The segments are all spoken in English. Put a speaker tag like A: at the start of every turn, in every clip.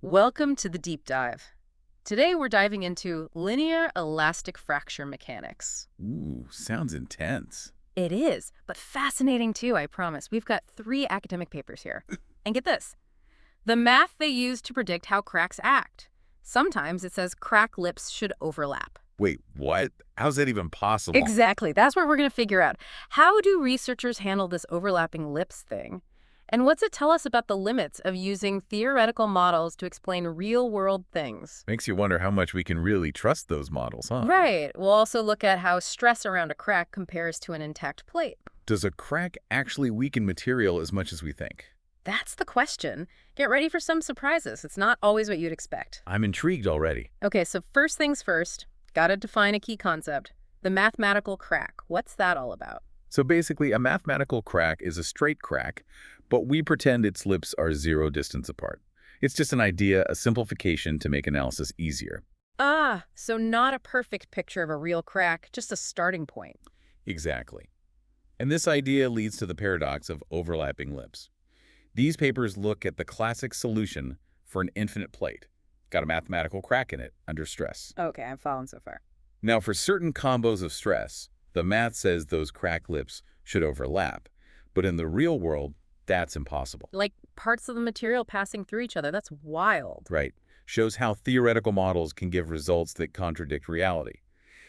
A: Welcome to the deep dive. Today we're diving into linear elastic fracture mechanics.
B: Ooh, sounds intense.
A: It is, but fascinating too, I promise. We've got 3 academic papers here. And get this, the math they use to predict how cracks act. Sometimes it says crack lips should overlap.
B: Wait, what? How's that even possible?
A: Exactly, that's what we're going to figure out. How do researchers handle this overlapping lips thing? And what's it tell us about the limits of using theoretical models to explain real-world things?
B: Makes you wonder how much we can really trust those models, huh?
A: Right. We'll also look at how stress around a crack compares to an intact plate.
B: Does a crack actually weaken material as much as we think?
A: That's the question. Get ready for some surprises. It's not always what you'd expect.
B: I'm intrigued already.
A: Okay, so first things first, gotta define a key concept. The mathematical crack. What's that all about?
B: So basically, a mathematical crack is a straight crack, but we pretend its lips are 0 distance apart. It's just an idea, a simplification to make analysis easier.
A: Ah, so not a perfect picture of a real crack, just a starting point.
B: Exactly. And this idea leads to the paradox of overlapping lips. These papers look at the classic solution for an infinite plate. Got a mathematical crack in it under stress.
A: Okay, I'm following so far.
B: Now, for certain combos of stress, the math says those cracked lips should overlap. But in the real world, that's impossible.
A: Like parts of the material passing through each other. That's wild.
B: Right. Shows how theoretical models can give results that contradict reality.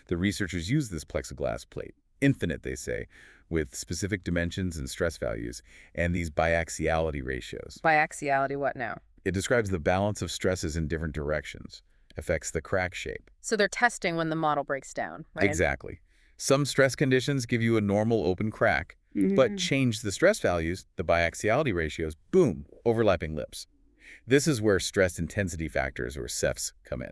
B: The researchers use this plexiglass plate, infinite they say, with specific dimensions and stress values, and these biaxiality ratios.
A: Biaxiality, what now?
B: It describes the balance of stresses in different directions, affects the crack shape.
A: So they're testing when the model breaks down, right?
B: Exactly. Some stress conditions give you a normal open crack, but change the stress values, the biaxiality ratios, boom, overlapping lips. This is where stress intensity factors, or SIFs, come in.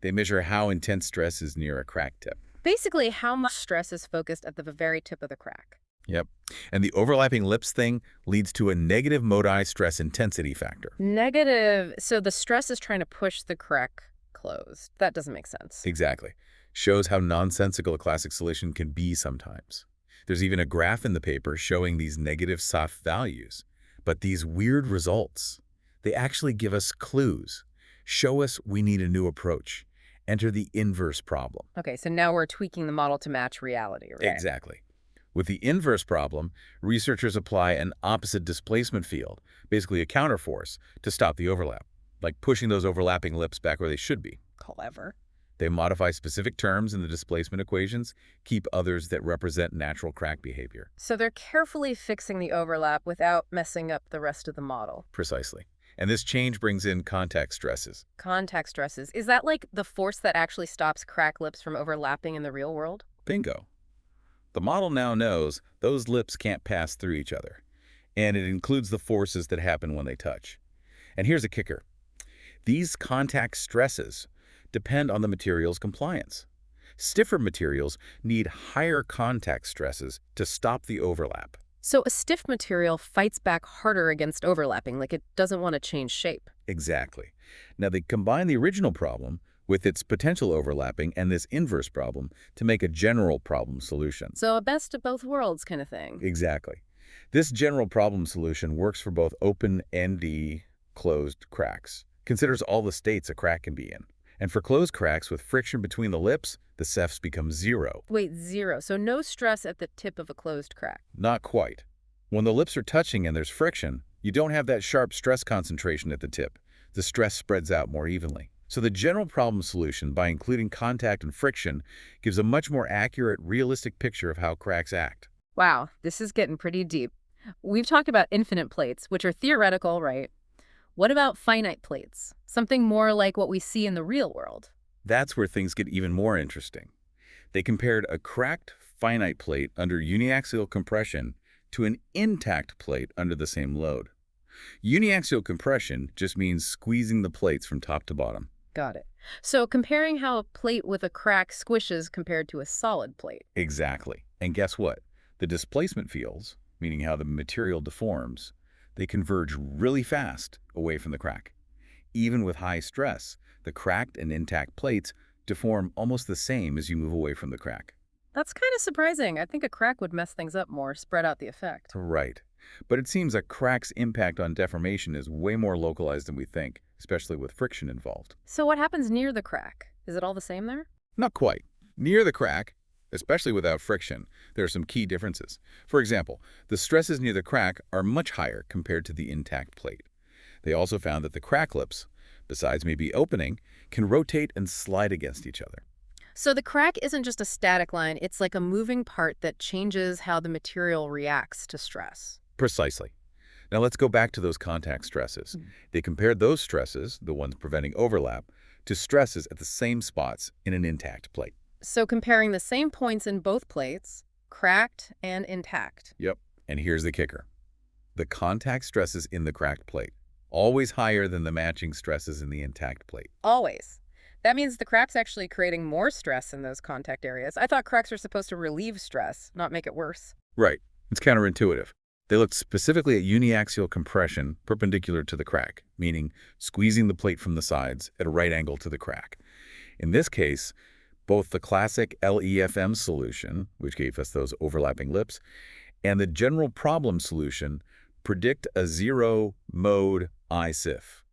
B: They measure how intense stress is near a crack tip.
A: Basically, how much stress is focused at the very tip of the crack.
B: Yep. And the overlapping lips thing leads to a negative Modi stress intensity factor.
A: Negative, so the stress is trying to push the crack closed. That doesn't make sense.
B: Exactly. Shows how nonsensical a classic solution can be sometimes. There's even a graph in the paper showing these negative SIF values. But these weird results, they actually give us clues, show us we need a new approach. Enter the inverse problem.
A: Okay, so now we're tweaking the model to match reality, right?
B: Exactly. With the inverse problem, researchers apply an opposite displacement field, basically a counterforce, to stop the overlap, like pushing those overlapping lips back where they should be.
A: Clever.
B: They modify specific terms in the displacement equations, keep others that represent natural crack behavior.
A: So they're carefully fixing the overlap without messing up the rest of the model.
B: Precisely. And this change brings in contact stresses.
A: Contact stresses. Is that like the force that actually stops crack lips from overlapping in the real world?
B: Bingo. The model now knows those lips can't pass through each other, and it includes the forces that happen when they touch. And here's a kicker. These contact stresses depend on the material's compliance. Stiffer materials need higher contact stresses to stop the overlap.
A: So a stiff material fights back harder against overlapping, like it doesn't want to change shape.
B: Exactly. Now they combine the original problem with its potential overlapping and this inverse problem to make a general problem solution.
A: So a best of both worlds kind of thing.
B: Exactly. This general problem solution works for both open and closed cracks. Considers all the states a crack can be in. And for closed cracks with friction between the lips, the SIFs become 0.
A: Wait, 0. So no stress at the tip of a closed crack.
B: Not quite. When the lips are touching and there's friction, you don't have that sharp stress concentration at the tip. The stress spreads out more evenly. So the general problem solution, by including contact and friction, gives a much more accurate, realistic picture of how cracks act.
A: Wow, this is getting pretty deep. We've talked about infinite plates, which are theoretical, right? What about finite plates? Something more like what we see in the real world.
B: That's where things get even more interesting. They compared a cracked finite plate under uniaxial compression to an intact plate under the same load. Uniaxial compression just means squeezing the plates from top to bottom.
A: Got it. So comparing how a plate with a crack squishes compared to a solid plate.
B: Exactly. And guess what? The displacement fields, meaning how the material deforms, they converge really fast away from the crack. Even with high stress, the cracked and intact plates deform almost the same as you move away from the crack.
A: That's kind of surprising. I think a crack would mess things up more, spread out the effect.
B: Right. But it seems a crack's impact on deformation is way more localized than we think, especially with friction involved.
A: So what happens near the crack? Is it all the same there?
B: Not quite. Near the crack, especially without friction, there are some key differences. For example, the stresses near the crack are much higher compared to the intact plate. They also found that the crack lips, besides maybe opening, can rotate and slide against each other.
A: So the crack isn't just a static line, it's like a moving part that changes how the material reacts to stress.
B: Precisely. Now let's go back to those contact stresses. They compared those stresses, the ones preventing overlap, to stresses at the same spots in an intact plate.
A: So comparing the same points in both plates, cracked and intact.
B: Yep. And here's the kicker. The contact stresses in the cracked plate, always higher than the matching stresses in the intact plate.
A: Always. That means the crack's actually creating more stress in those contact areas. I thought cracks are supposed to relieve stress, not make it worse.
B: Right. It's counterintuitive. They looked specifically at uniaxial compression perpendicular to the crack, meaning squeezing the plate from the sides at a right angle to the crack. In this case, both the classic LEFM solution, which gave us those overlapping lips, and the general problem solution predict a zero-mode SIF.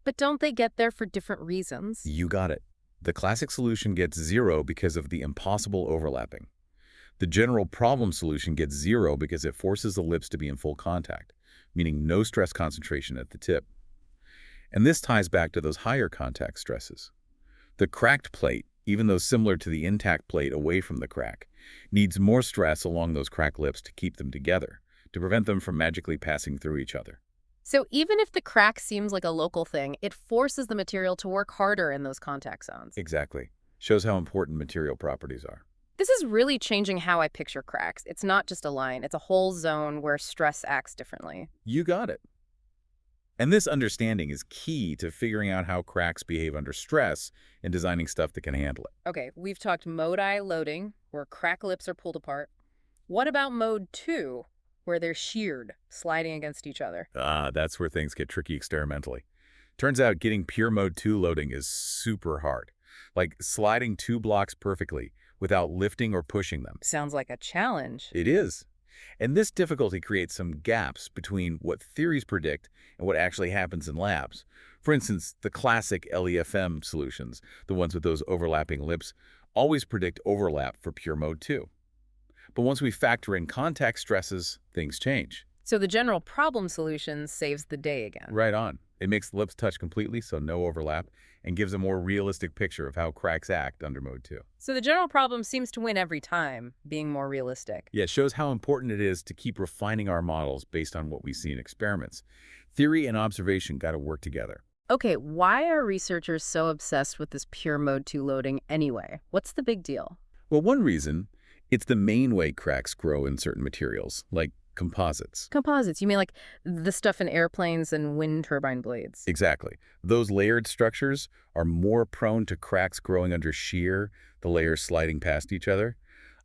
A: But don't they get there for different reasons?
B: You got it. The classic solution gets 0 because of the impossible overlapping. The general problem solution gets 0 because it forces the lips to be in full contact, meaning no stress concentration at the tip. And this ties back to those higher contact stresses. The cracked plate, even though similar to the intact plate away from the crack, needs more stress along those cracked lips to keep them together, to prevent them from magically passing through each other.
A: So even if the crack seems like a local thing, it forces the material to work harder in those contact zones.
B: Exactly. Shows how important material properties are.
A: This is really changing how I picture cracks. It's not just a line, it's a whole zone where stress acts differently.
B: You got it. And this understanding is key to figuring out how cracks behave under stress and designing stuff that can handle it.
A: Okay, we've talked mode I loading, where crack lips are pulled apart. What about mode 2, where they're sheared, sliding against each other?
B: That's where things get tricky experimentally. Turns out getting pure mode 2 loading is super hard. Like sliding 2 blocks perfectly without lifting or pushing them.
A: Sounds like a challenge.
B: It is. And this difficulty creates some gaps between what theories predict and what actually happens in labs. For instance, the classic LEFM solutions, the ones with those overlapping lips, always predict overlap for pure mode 2. But once we factor in contact stresses, things change.
A: So the general problem solution saves the day again.
B: Right on. It makes the lips touch completely, so no overlap, and gives a more realistic picture of how cracks act under mode 2.
A: So the general problem seems to win every time, being more realistic.
B: Yeah, it shows how important it is to keep refining our models based on what we see in experiments. Theory and observation got to work together.
A: Okay, why are researchers so obsessed with this pure mode 2 loading anyway? What's the big deal?
B: Well, one reason, it's the main way cracks grow in certain materials, like composites.
A: Composites, you mean like the stuff in airplanes and wind turbine blades?
B: Exactly. Those layered structures are more prone to cracks growing under shear, the layers sliding past each other.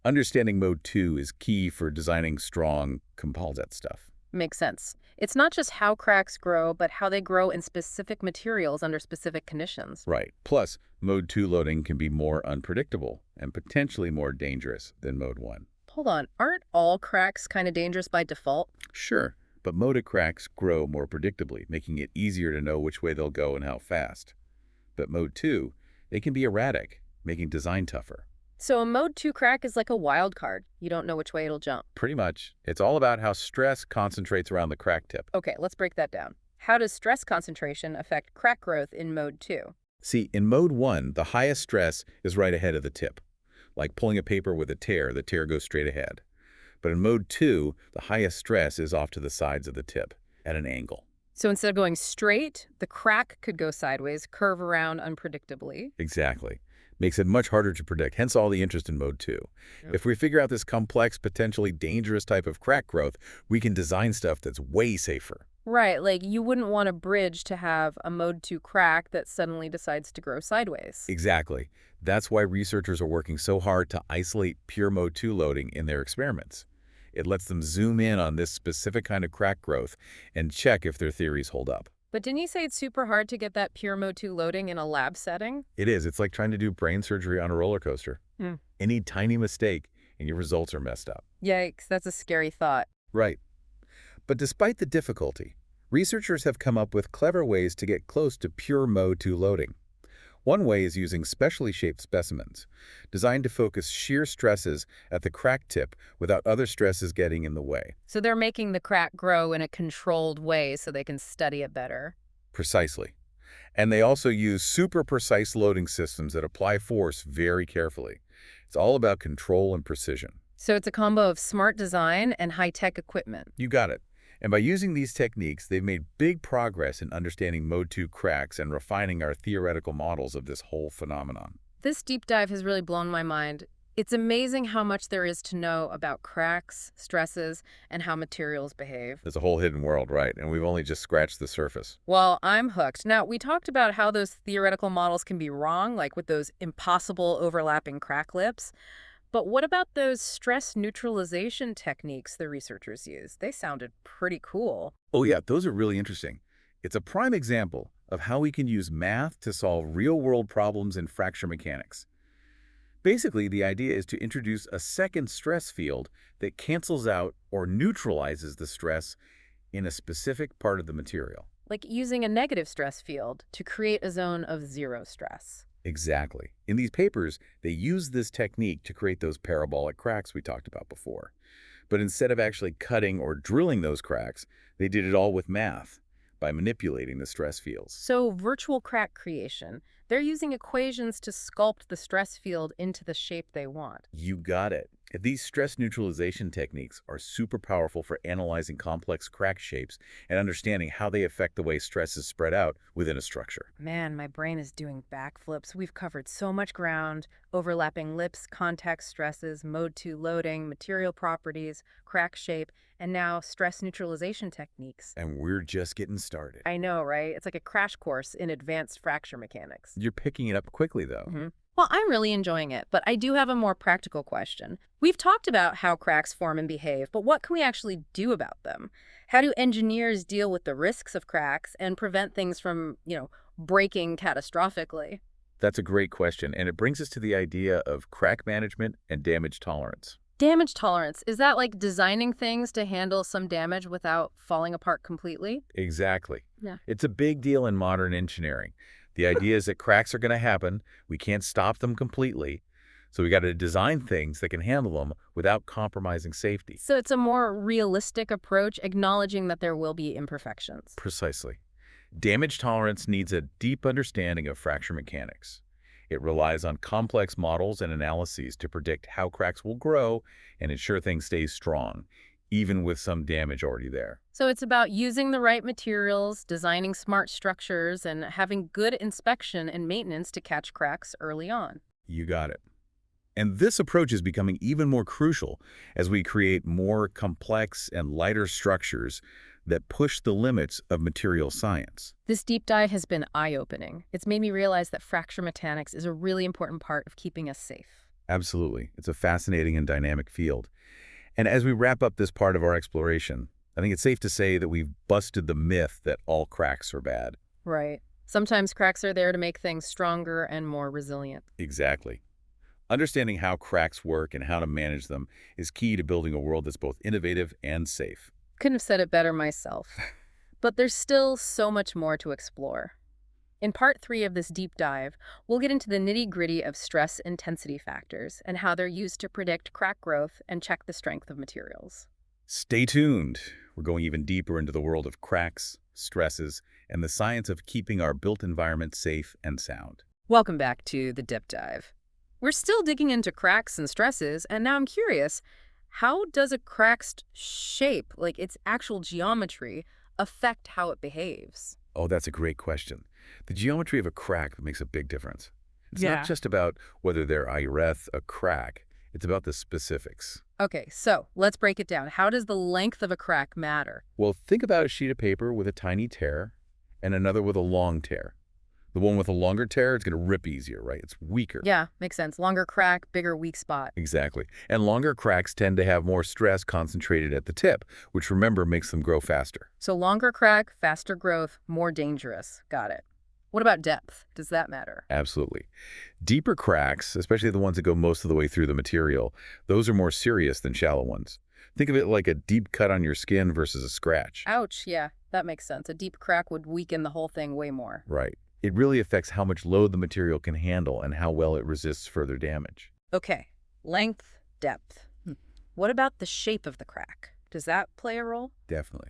B: Understanding mode 2 is key for designing strong composite stuff.
A: Makes sense. It's not just how cracks grow, but how they grow in specific materials under specific conditions.
B: Right. Plus, mode 2 loading can be more unpredictable and potentially more dangerous than mode 1.
A: Hold on, aren't all cracks kind of dangerous by default?
B: Sure, but mode cracks grow more predictably, making it easier to know which way they'll go and how fast. But mode 2, they can be erratic, making design tougher.
A: So a mode 2 crack is like a wild card. You don't know which way it'll jump.
B: Pretty much. It's all about how stress concentrates around the crack tip.
A: Okay, let's break that down. How does stress concentration affect crack growth in mode 2?
B: See, in mode 1, the highest stress is right ahead of the tip. Like pulling a paper with a tear, the tear goes straight ahead. But in mode 2, the highest stress is off to the sides of the tip, at an angle.
A: So instead of going straight, the crack could go sideways, curve around unpredictably.
B: Exactly. Makes it much harder to predict, hence all the interest in mode 2.
A: Yeah.
B: If we figure out this complex, potentially dangerous type of crack growth, we can design stuff that's way safer.
A: Right, like you wouldn't want a bridge to have a mode 2 crack that suddenly decides to grow sideways.
B: Exactly. That's why researchers are working so hard to isolate pure mode 2 loading in their experiments. It lets them zoom in on this specific kind of crack growth and check if their theories hold up.
A: But didn't you say it's super hard to get that pure mode 2 loading in a lab setting?
B: It is. It's like trying to do brain surgery on a roller coaster. Any tiny mistake and your results are messed up.
A: Yikes, that's a scary thought.
B: Right. But despite the difficulty, Researchers have come up with clever ways to get close to pure Mode 2 loading. One way is using specially shaped specimens, designed to focus shear stresses at the crack tip without other stresses getting in the way.
A: So they're making the crack grow in a controlled way so they can study it better.
B: Precisely. And they also use super precise loading systems that apply force very carefully. It's all about control and precision.
A: So it's a combo of smart design and high-tech equipment.
B: You got it. And by using these techniques, they've made big progress in understanding Mode 2 cracks and refining our theoretical models of this whole phenomenon.
A: This deep dive has really blown my mind. It's amazing how much there is to know about cracks, stresses, and how materials behave.
B: There's a whole hidden world, right? And we've only just scratched the surface.
A: Well, I'm hooked. Now, we talked about how those theoretical models can be wrong, like with those impossible overlapping crack lips. But what about those stress neutralization techniques the researchers use? They sounded pretty cool.
B: Oh yeah, those are really interesting. It's a prime example of how we can use math to solve real-world problems in fracture mechanics. Basically, the idea is to introduce a second stress field that cancels out or neutralizes the stress in a specific part of the material.
A: Like using a negative stress field to create a zone of zero stress.
B: Exactly. In these papers, they use this technique to create those parabolic cracks we talked about before. But instead of actually cutting or drilling those cracks, they did it all with math, by manipulating the stress fields.
A: So virtual crack creation, they're using equations to sculpt the stress field into the shape they want.
B: You got it. These stress neutralization techniques are super powerful for analyzing complex crack shapes and understanding how they affect the way stress is spread out within a structure.
A: Man, my brain is doing backflips. We've covered so much ground: overlapping lips, contact stresses, mode 2 loading, material properties, crack shape, and now stress neutralization techniques.
B: And we're just getting started.
A: I know, right? It's like a crash course in advanced fracture mechanics.
B: You're picking it up quickly, though.
A: Well, I'm really enjoying it, but I do have a more practical question. We've talked about how cracks form and behave, but what can we actually do about them? How do engineers deal with the risks of cracks and prevent things from, breaking catastrophically?
B: That's a great question, and it brings us to the idea of crack management and damage tolerance.
A: Damage tolerance, is that like designing things to handle some damage without falling apart completely?
B: Exactly.
A: Yeah.
B: It's a big deal in modern engineering. The idea is that cracks are going to happen. We can't stop them completely. So we got to design things that can handle them without compromising safety.
A: So it's a more realistic approach, acknowledging that there will be imperfections.
B: Precisely. Damage tolerance needs a deep understanding of fracture mechanics. It relies on complex models and analyses to predict how cracks will grow and ensure things stay strong, even with some damage already there.
A: So it's about using the right materials, designing smart structures, and having good inspection and maintenance to catch cracks early on.
B: You got it. And this approach is becoming even more crucial as we create more complex and lighter structures that push the limits of material science.
A: This deep dive has been eye-opening. It's made me realize that fracture mechanics is a really important part of keeping us safe.
B: Absolutely. It's a fascinating and dynamic field. And as we wrap up this part of our exploration, I think it's safe to say that we've busted the myth that all cracks are bad.
A: Right. Sometimes cracks are there to make things stronger and more resilient.
B: Exactly. Understanding how cracks work and how to manage them is key to building a world that's both innovative and safe.
A: Couldn't have said it better myself. But there's still so much more to explore. In part 3 of this deep dive, we'll get into the nitty-gritty of stress intensity factors and how they're used to predict crack growth and check the strength of materials.
B: Stay tuned. We're going even deeper into the world of cracks, stresses, and the science of keeping our built environment safe and sound.
A: Welcome back to the Dip Dive. We're still digging into cracks and stresses, and now I'm curious, how does a crack's shape, like its actual geometry, affect how it behaves?
B: Oh, that's a great question. The geometry of a crack makes a big difference. It's
A: Yeah.
B: not just about whether they're a crack. It's about the specifics.
A: Okay, so let's break it down. How does the length of a crack matter?
B: Well, think about a sheet of paper with a tiny tear and another with a long tear. The one with a longer tear is going to rip easier, right? It's weaker.
A: Yeah, makes sense. Longer crack, bigger weak spot.
B: Exactly. And longer cracks tend to have more stress concentrated at the tip, which, remember, makes them grow faster.
A: So longer crack, faster growth, more dangerous. Got it. What about depth? Does that matter?
B: Absolutely. Deeper cracks, especially the ones that go most of the way through the material, those are more serious than shallow ones. Think of it like a deep cut on your skin versus a scratch.
A: Ouch, yeah, that makes sense. A deep crack would weaken the whole thing way more.
B: Right. It really affects how much load the material can handle and how well it resists further damage.
A: Okay, length, depth. What about the shape of the crack? Does that play a role?
B: Definitely.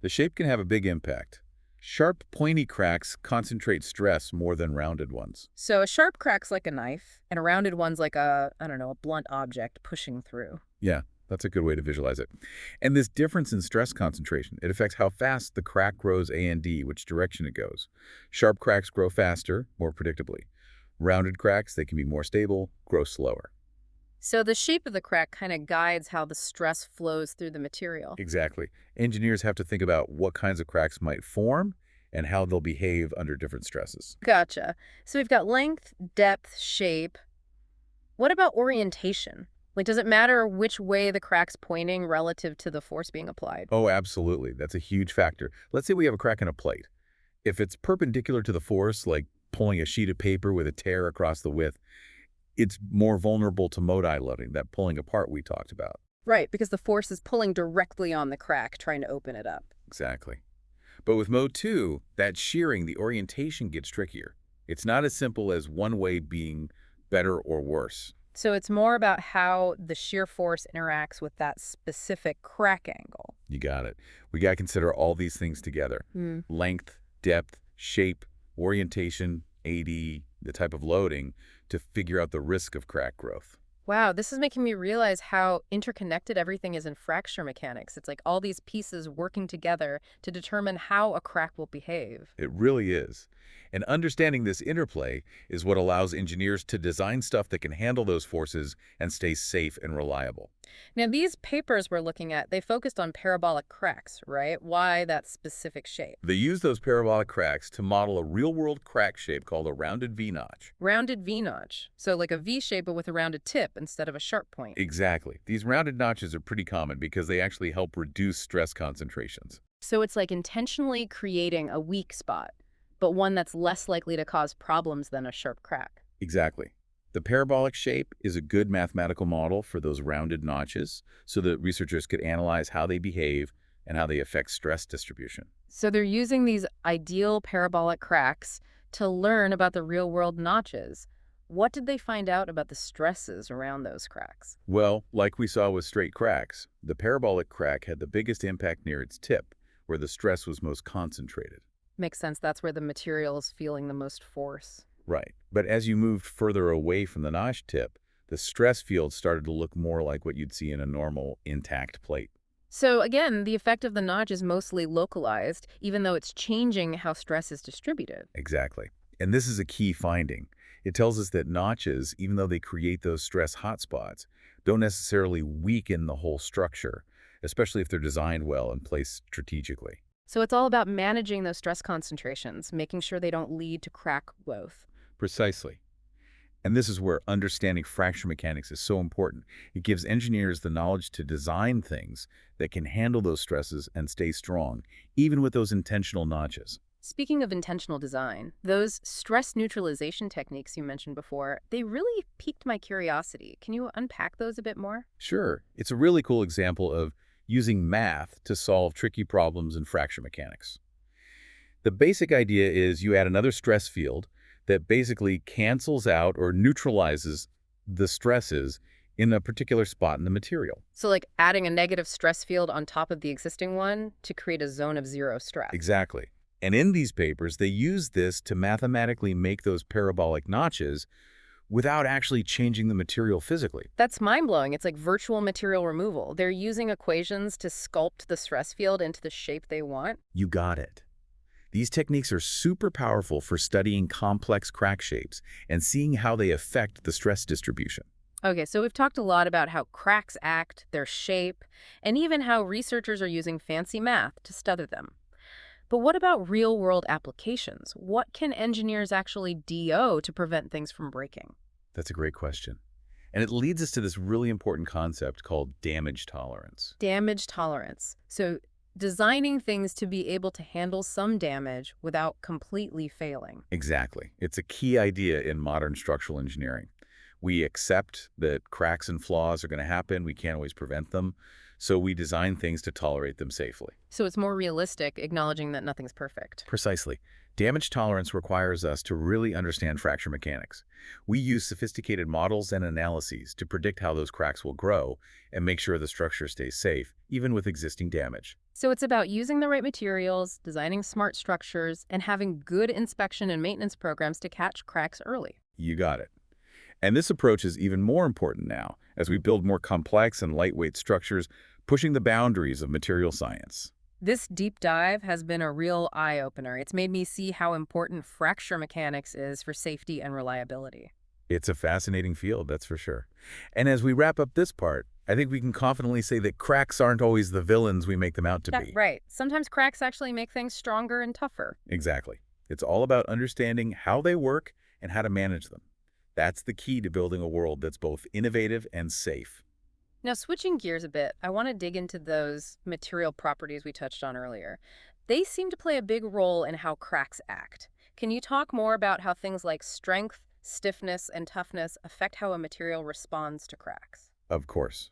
B: The shape can have a big impact. Sharp, pointy cracks concentrate stress more than rounded ones.
A: So a sharp crack's like a knife, and a rounded one's like I don't know, a blunt object pushing through.
B: Yeah, that's a good way to visualize it. And this difference in stress concentration, it affects how fast the crack grows A and D, which direction it goes. Sharp cracks grow faster, more predictably. Rounded cracks, they can be more stable, grow slower.
A: So the shape of the crack kind of guides how the stress flows through the material.
B: Exactly. Engineers have to think about what kinds of cracks might form and how they'll behave under different stresses.
A: Gotcha. So we've got length, depth, shape. What about orientation? Like, does it matter which way the crack's pointing relative to the force being applied?
B: Oh, absolutely. That's a huge factor. Let's say we have a crack in a plate. If it's perpendicular to the force, like pulling a sheet of paper with a tear across the width, it's more vulnerable to modi loading, that pulling apart we talked about.
A: Right, because the force is pulling directly on the crack, trying to open it up.
B: Exactly. But with mode 2, that shearing, the orientation gets trickier. It's not as simple as one way being better or worse.
A: So it's more about how the shear force interacts with that specific crack angle.
B: You got it. We got to consider all these things together. Length, depth, shape, orientation, AD, the type of loading, to figure out the risk of crack growth.
A: Wow, this is making me realize how interconnected everything is in fracture mechanics. It's like all these pieces working together to determine how a crack will behave.
B: It really is. And understanding this interplay is what allows engineers to design stuff that can handle those forces and stay safe and reliable.
A: Now, these papers we're looking at, they focused on parabolic cracks, right? Why that specific shape?
B: They use those parabolic cracks to model a real-world crack shape called a rounded V-notch.
A: Rounded V-notch. So like a V shape, but with a rounded tip instead of a sharp point.
B: Exactly. These rounded notches are pretty common because they actually help reduce stress concentrations.
A: So it's like intentionally creating a weak spot, but one that's less likely to cause problems than a sharp crack.
B: Exactly. The parabolic shape is a good mathematical model for those rounded notches so that researchers could analyze how they behave and how they affect stress distribution.
A: So they're using these ideal parabolic cracks to learn about the real-world notches. What did they find out about the stresses around those cracks?
B: Well, like we saw with straight cracks, the parabolic crack had the biggest impact near its tip, where the stress was most concentrated.
A: Makes sense. That's where the material is feeling the most force.
B: Right. But as you moved further away from the notch tip, the stress field started to look more like what you'd see in a normal, intact plate.
A: So again, the effect of the notch is mostly localized, even though it's changing how stress is distributed.
B: Exactly. And this is a key finding. It tells us that notches, even though they create those stress hotspots, don't necessarily weaken the whole structure, especially if they're designed well and placed strategically.
A: So it's all about managing those stress concentrations, making sure they don't lead to crack growth.
B: Precisely. And this is where understanding fracture mechanics is so important. It gives engineers the knowledge to design things that can handle those stresses and stay strong, even with those intentional notches.
A: Speaking of intentional design, those stress neutralization techniques you mentioned before, they really piqued my curiosity. Can you unpack those a bit more?
B: Sure, it's a really cool example of using math to solve tricky problems in fracture mechanics. The basic idea is you add another stress field that basically cancels out or neutralizes the stresses in a particular spot in the material.
A: So like adding a negative stress field on top of the existing one to create a zone of zero stress.
B: Exactly. And in these papers, they use this to mathematically make those parabolic notches without actually changing the material physically.
A: That's mind-blowing. It's like virtual material removal. They're using equations to sculpt the stress field into the shape they want.
B: You got it. These techniques are super powerful for studying complex crack shapes and seeing how they affect the stress distribution.
A: Okay, so we've talked a lot about how cracks act, their shape, and even how researchers are using fancy math to study them. But what about real-world applications? What can engineers actually do to prevent things from breaking?
B: That's a great question. And it leads us to this really important concept called damage tolerance.
A: Damage tolerance. So designing things to be able to handle some damage without completely failing.
B: Exactly. It's a key idea in modern structural engineering. We accept that cracks and flaws are going to happen. We can't always prevent them. So we design things to tolerate them safely.
A: So it's more realistic, acknowledging that nothing's perfect.
B: Precisely. Damage tolerance requires us to really understand fracture mechanics. We use sophisticated models and analyses to predict how those cracks will grow and make sure the structure stays safe, even with existing damage.
A: So it's about using the right materials, designing smart structures, and having good inspection and maintenance programs to catch cracks early.
B: You got it. And this approach is even more important now as we build more complex and lightweight structures, pushing the boundaries of material science.
A: This deep dive has been a real eye-opener. It's made me see how important fracture mechanics is for safety and reliability.
B: It's a fascinating field, that's for sure. And as we wrap up this part, I think we can confidently say that cracks aren't always the villains we make them out to be.
A: Right. Sometimes cracks actually make things stronger and tougher.
B: Exactly. It's all about understanding how they work and how to manage them. That's the key to building a world that's both innovative and safe.
A: Now, switching gears a bit, I want to dig into those material properties we touched on earlier. They seem to play a big role in how cracks act. Can you talk more about how things like strength, stiffness, and toughness affect how a material responds to cracks?
B: Of course.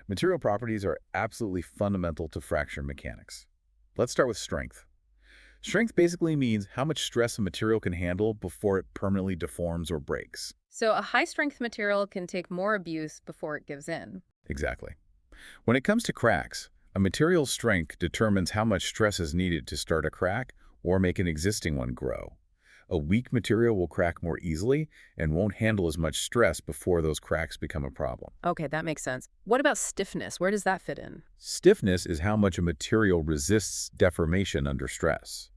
B: Material properties are absolutely fundamental to fracture mechanics. Let's start with strength. Strength basically means how much stress a material can handle before it permanently deforms or breaks.
A: So a high-strength material can take more abuse before it gives in.
B: Exactly. When it comes to cracks, a material's strength determines how much stress is needed to start a crack or make an existing one grow. A weak material will crack more easily and won't handle as much stress before those cracks become a problem.
A: Okay, that makes sense. What about stiffness? Where does that fit in?
B: Stiffness is how much a material resists deformation under stress.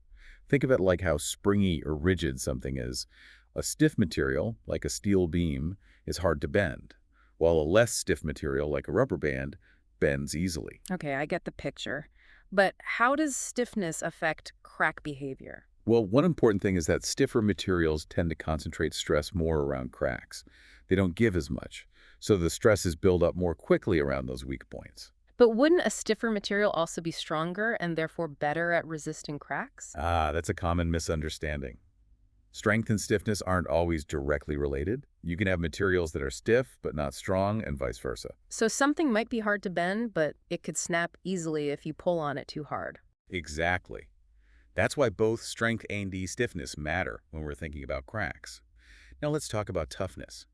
B: Think of it like how springy or rigid something is. A stiff material, like a steel beam, is hard to bend, while a less stiff material, like a rubber band, bends easily.
A: Okay, I get the picture. But how does stiffness affect crack behavior?
B: Well, one important thing is that stiffer materials tend to concentrate stress more around cracks. They don't give as much, so the stresses build up more quickly around those weak points.
A: But wouldn't a stiffer material also be stronger and therefore better at resisting cracks?
B: That's a common misunderstanding. Strength and stiffness aren't always directly related. You can have materials that are stiff but not strong, and vice versa.
A: So something might be hard to bend, but it could snap easily if you pull on it too hard.
B: Exactly. That's why both strength and stiffness matter when we're thinking about cracks. Now let's talk about toughness.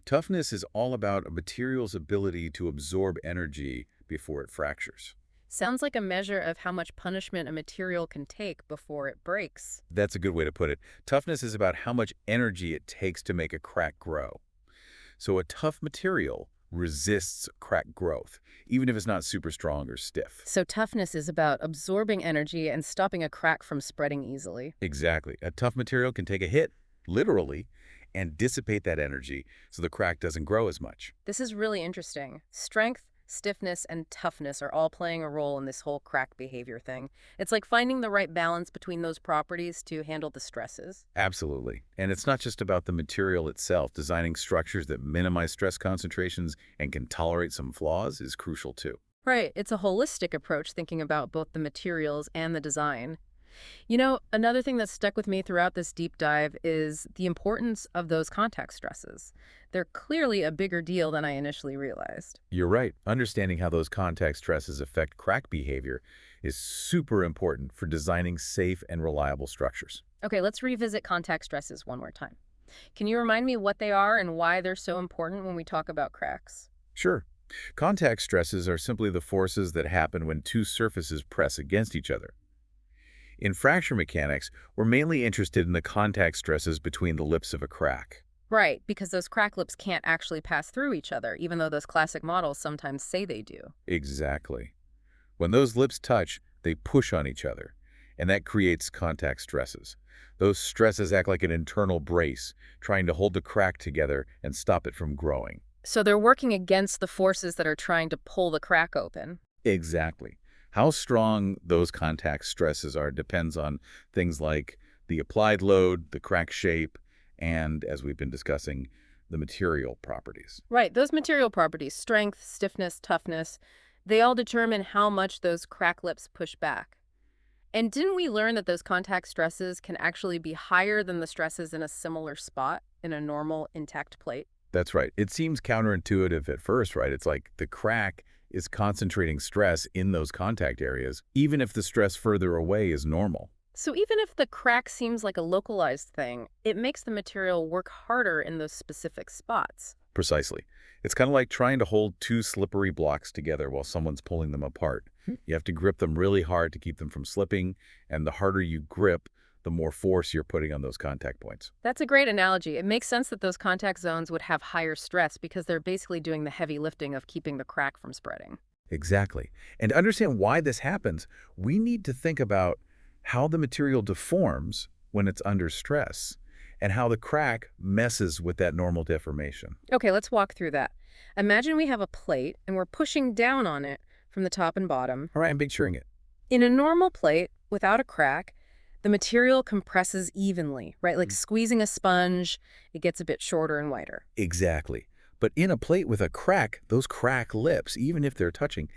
B: Toughness is all about a material's ability to absorb energy before it fractures.
A: Sounds like a measure of how much punishment a material can take before it breaks.
B: That's a good way to put it. Toughness is about how much energy it takes to make a crack grow. So a tough material resists crack growth, even if it's not super strong or stiff.
A: So toughness is about absorbing energy and stopping a crack from spreading easily.
B: Exactly. A tough material can take a hit, literally, and dissipate that energy so the crack doesn't grow as much.
A: This is really interesting. Strength, stiffness, and toughness are all playing a role in this whole crack behavior thing. It's like finding the right balance between those properties to handle the stresses.
B: Absolutely. And it's not just about the material itself. Designing structures that minimize stress concentrations and can tolerate some flaws is crucial too.
A: Right. It's a holistic approach thinking about both the materials and the design. You know, another thing that stuck with me throughout this deep dive is the importance of those contact stresses. They're clearly a bigger deal than I initially realized.
B: You're right. Understanding how those contact stresses affect crack behavior is super important for designing safe and reliable structures.
A: Okay, let's revisit contact stresses one more time. Can you remind me what they are and why they're so important when we talk about cracks?
B: Sure. Contact stresses are simply the forces that happen when two surfaces press against each other. In fracture mechanics, we're mainly interested in the contact stresses between the lips of a crack.
A: Right, because those crack lips can't actually pass through each other, even though those classic models sometimes say they do.
B: Exactly. When those lips touch, they push on each other, and that creates contact stresses. Those stresses act like an internal brace, trying to hold the crack together and stop it from growing.
A: So they're working against the forces that are trying to pull the crack open.
B: Exactly. How strong those contact stresses are depends on things like the applied load, the crack shape, and, as we've been discussing, the material properties.
A: Right, those material properties, strength, stiffness, toughness, they all determine how much those crack lips push back. And didn't we learn that those contact stresses can actually be higher than the stresses in a similar spot in a normal intact plate?
B: That's right. It seems counterintuitive at first, right? It's like the crack is concentrating stress in those contact areas, even if the stress further away is normal.
A: So even if the crack seems like a localized thing, it makes the material work harder in those specific spots.
B: Precisely. It's kind of like trying to hold two slippery blocks together while someone's pulling them apart. You have to grip them really hard to keep them from slipping, and the harder you grip, the more force you're putting on those contact points.
A: That's a great analogy. It makes sense that those contact zones would have higher stress because they're basically doing the heavy lifting of keeping the crack from spreading.
B: Exactly. And to understand why this happens, we need to think about how the material deforms when it's under stress and how the crack messes with that normal deformation.
A: Okay, let's walk through that. Imagine we have a plate and we're pushing down on it from the top and bottom.
B: All right, I'm picturing it.
A: In a normal plate, without a crack, the material compresses evenly, right? Like squeezing a sponge, it gets a bit shorter and wider.
B: Exactly. But in a plate with a crack, those crack lips, even if they're touching,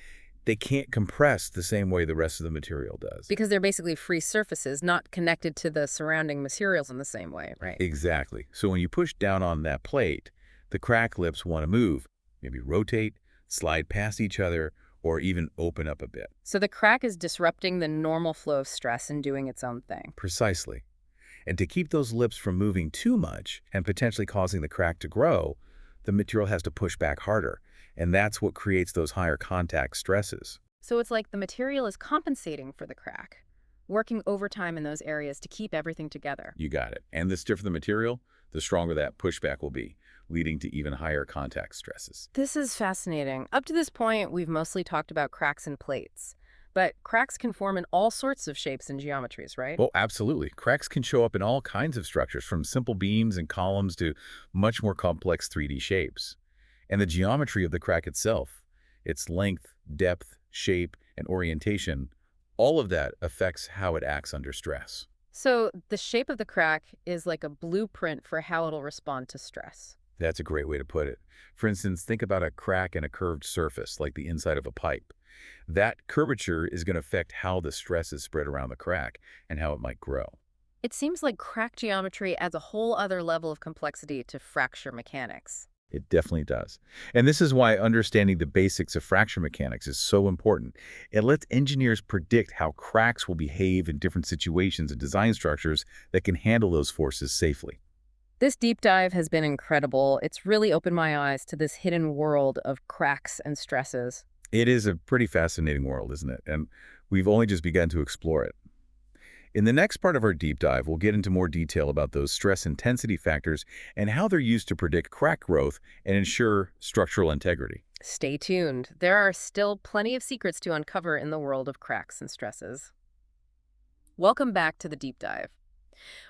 B: they can't compress the same way the rest of the material does.
A: Because they're basically free surfaces, not connected to the surrounding materials in the same way, right?
B: Exactly. So when you push down on that plate, the crack lips want to move, maybe rotate, slide past each other, or even open up a bit.
A: So the crack is disrupting the normal flow of stress and doing its own thing.
B: Precisely. And to keep those lips from moving too much and potentially causing the crack to grow, the material has to push back harder. And that's what creates those higher contact stresses.
A: So it's like the material is compensating for the crack, working overtime in those areas to keep everything together.
B: You got it. And the stiffer the material, the stronger that pushback will be, leading to even higher contact stresses.
A: This is fascinating. Up to this point, we've mostly talked about cracks in plates. But cracks can form in all sorts of shapes and geometries, right?
B: Oh, absolutely. Cracks can show up in all kinds of structures, from simple beams and columns to much more complex 3D shapes. And the geometry of the crack itself, its length, depth, shape, and orientation, all of that affects how it acts under stress.
A: So the shape of the crack is like a blueprint for how it'll respond to stress.
B: That's a great way to put it. For instance, think about a crack in a curved surface, like the inside of a pipe. That curvature is going to affect how the stress is spread around the crack and how it might grow.
A: It seems like crack geometry adds a whole other level of complexity to fracture mechanics.
B: It definitely does. And this is why understanding the basics of fracture mechanics is so important. It lets engineers predict how cracks will behave in different situations and design structures that can handle those forces safely.
A: This deep dive has been incredible. It's really opened my eyes to this hidden world of cracks and stresses.
B: It is a pretty fascinating world, isn't it? And we've only just begun to explore it. In the next part of our deep dive, we'll get into more detail about those stress intensity factors and how they're used to predict crack growth and ensure structural integrity.
A: Stay tuned. There are still plenty of secrets to uncover in the world of cracks and stresses. Welcome back to the deep dive.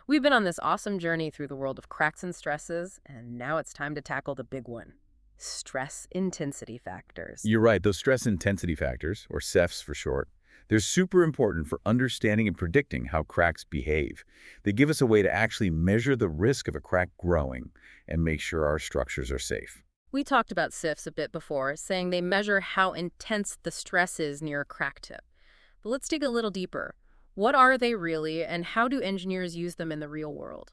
A: We've been on this awesome journey through the world of cracks and stresses, and now it's time to tackle the big one: stress intensity factors.
B: You're right, those stress intensity factors, or SIFs for short, they're super important for understanding and predicting how cracks behave. They give us a way to actually measure the risk of a crack growing and make sure our structures are safe.
A: We talked about SIFs a bit before, saying they measure how intense the stress is near a crack tip. But let's dig a little deeper. What are they really, and how do engineers use them in the real world?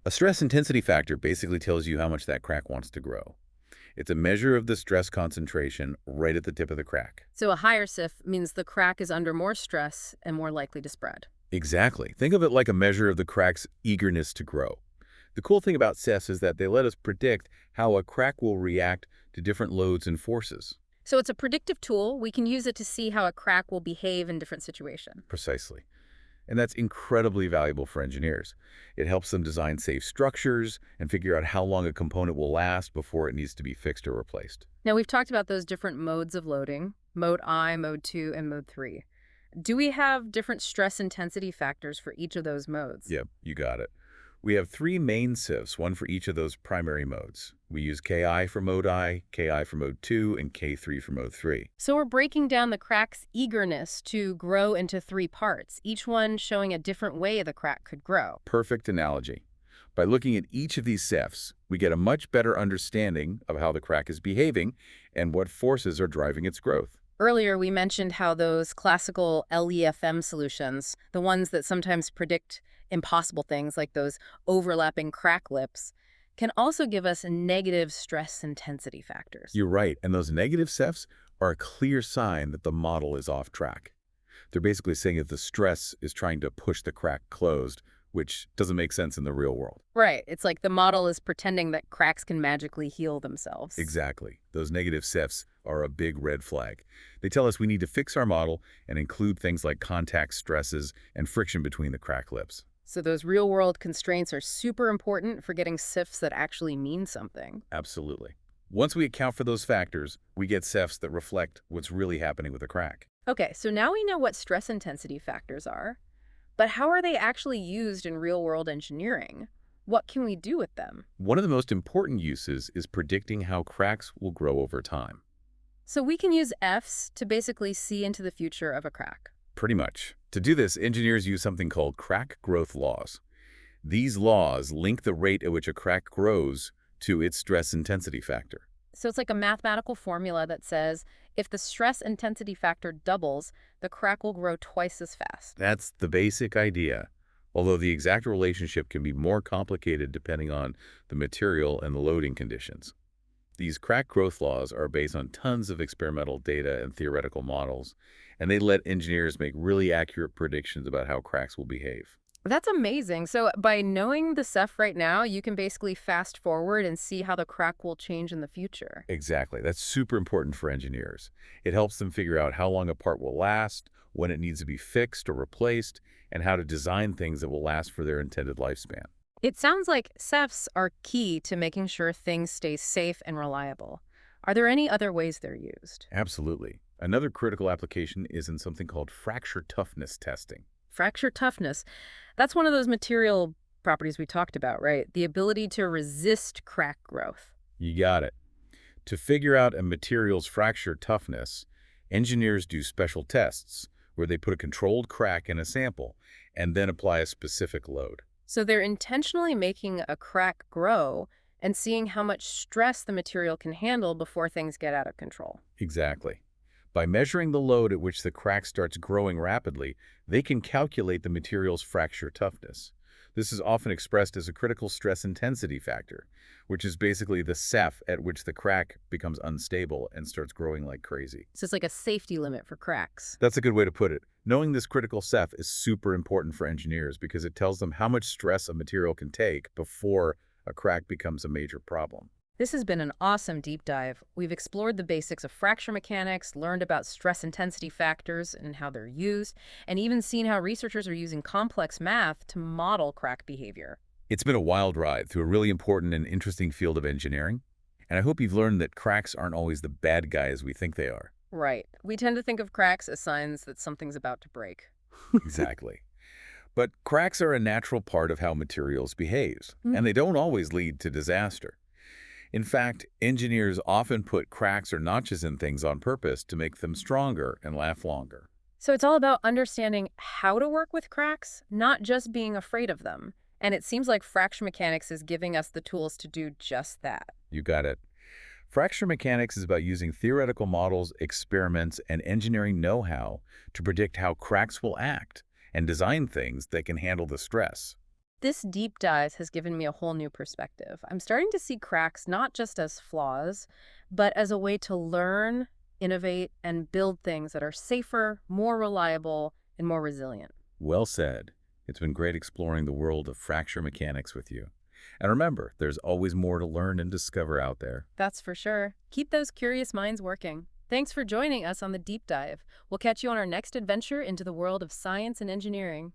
B: A stress intensity factor basically tells you how much that crack wants to grow. It's a measure of the stress concentration right at the tip of the crack.
A: So a higher SIF means the crack is under more stress and more likely to spread.
B: Exactly. Think of it like a measure of the crack's eagerness to grow. The cool thing about SIFs is that they let us predict how a crack will react to different loads and forces.
A: So it's a predictive tool. We can use it to see how a crack will behave in different situations.
B: Precisely. And that's incredibly valuable for engineers. It helps them design safe structures and figure out how long a component will last before it needs to be fixed or replaced.
A: Now, we've talked about those different modes of loading: mode I, mode 2, and mode 3. Do we have different stress intensity factors for each of those modes?
B: Yep, you got it. We have three main SIFs, one for each of those primary modes. We use Ki for mode I, Ki for mode 2, and K3 for mode 3.
A: So we're breaking down the crack's eagerness to grow into 3 parts, each one showing a different way the crack could grow.
B: Perfect analogy. By looking at each of these SIFs, we get a much better understanding of how the crack is behaving and what forces are driving its growth.
A: Earlier, we mentioned how those classical LEFM solutions, the ones that sometimes predict impossible things like those overlapping crack lips, can also give us negative stress intensity factors.
B: You're right, and those negative SIFs are a clear sign that the model is off track. They're basically saying that the stress is trying to push the crack closed, which doesn't make sense in the real world.
A: Right. It's like the model is pretending that cracks can magically heal themselves.
B: Exactly. Those negative SIFs are a big red flag. They tell us we need to fix our model and include things like contact stresses and friction between the crack lips.
A: So those real-world constraints are super important for getting SIFs that actually mean something.
B: Absolutely. Once we account for those factors, we get SIFs that reflect what's really happening with the crack.
A: Okay, so now we know what stress intensity factors are, but how are they actually used in real-world engineering? What can we do with them?
B: One of the most important uses is predicting how cracks will grow over time.
A: So we can use Fs to basically see into the future of a crack.
B: Pretty much. To do this, engineers use something called crack growth laws. These laws link the rate at which a crack grows to its stress intensity factor.
A: So it's like a mathematical formula that says if the stress intensity factor doubles, the crack will grow twice as fast.
B: That's the basic idea, although the exact relationship can be more complicated depending on the material and the loading conditions. These crack growth laws are based on tons of experimental data and theoretical models, and they let engineers make really accurate predictions about how cracks will behave.
A: That's amazing. So by knowing the SEF right now, you can basically fast forward and see how the crack will change in the future.
B: Exactly. That's super important for engineers. It helps them figure out how long a part will last, when it needs to be fixed or replaced, and how to design things that will last for their intended lifespan.
A: It sounds like SEFs are key to making sure things stay safe and reliable. Are there any other ways they're used?
B: Absolutely. Another critical application is in something called fracture toughness testing.
A: Fracture toughness. That's one of those material properties we talked about, right? The ability to resist crack growth.
B: You got it. To figure out a material's fracture toughness, engineers do special tests where they put a controlled crack in a sample and then apply a specific load.
A: So they're intentionally making a crack grow and seeing how much stress the material can handle before things get out of control.
B: Exactly. By measuring the load at which the crack starts growing rapidly, they can calculate the material's fracture toughness. This is often expressed as a critical stress intensity factor, which is basically the SEF at which the crack becomes unstable and starts growing like crazy.
A: So it's like a safety limit for cracks.
B: That's a good way to put it. Knowing this critical SEF is super important for engineers because it tells them how much stress a material can take before a crack becomes a major problem.
A: This has been an awesome deep dive. We've explored the basics of fracture mechanics, learned about stress intensity factors and how they're used, and even seen how researchers are using complex math to model crack behavior.
B: It's been a wild ride through a really important and interesting field of engineering, and I hope you've learned that cracks aren't always the bad guys we think they are.
A: Right. We tend to think of cracks as signs that something's about to break.
B: Exactly. But cracks are a natural part of how materials behave, and they don't always lead to disaster. In fact, engineers often put cracks or notches in things on purpose to make them stronger and last longer.
A: So it's all about understanding how to work with cracks, not just being afraid of them. And it seems like fracture mechanics is giving us the tools to do just that.
B: You got it. Fracture mechanics is about using theoretical models, experiments, and engineering know-how to predict how cracks will act and design things that can handle the stress.
A: This deep dive has given me a whole new perspective. I'm starting to see cracks not just as flaws, but as a way to learn, innovate, and build things that are safer, more reliable, and more resilient.
B: Well said. It's been great exploring the world of fracture mechanics with you. And remember, there's always more to learn and discover out there.
A: That's for sure. Keep those curious minds working. Thanks for joining us on the deep dive. We'll catch you on our next adventure into the world of science and engineering.